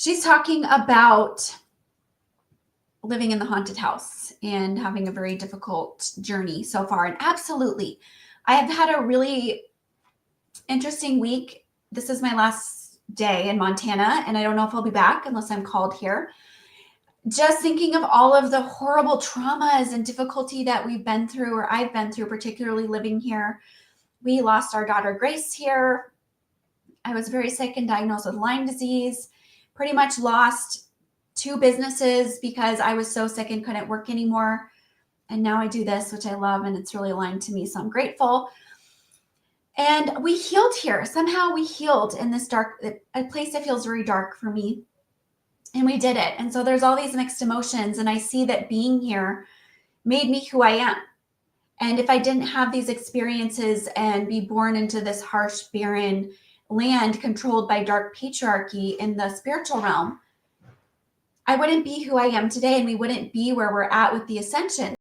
She's talking about living in the haunted house and having a very difficult journey so far. And absolutely, I have had a really interesting week. This is my last day in Montana, and I don't know if I'll be back unless I'm called here. Just thinking of all of the horrible traumas and difficulty that we've been through, or I've been through, particularly living here. We lost our daughter Grace here. I was very sick and diagnosed with Lyme disease. Pretty much lost 2 businesses because I was so sick and couldn't work anymore. And now I do this, which I love, and it's really aligned to me. So I'm grateful. And we healed here. Somehow we healed in this dark, a place that feels very dark for me. And we did it. And so there's all these mixed emotions. And I see that being here made me who I am. And if I didn't have these experiences and be born into this harsh, barren land controlled by dark patriarchy in the spiritual realm, I wouldn't be who I am today, and we wouldn't be where we're at with the ascension.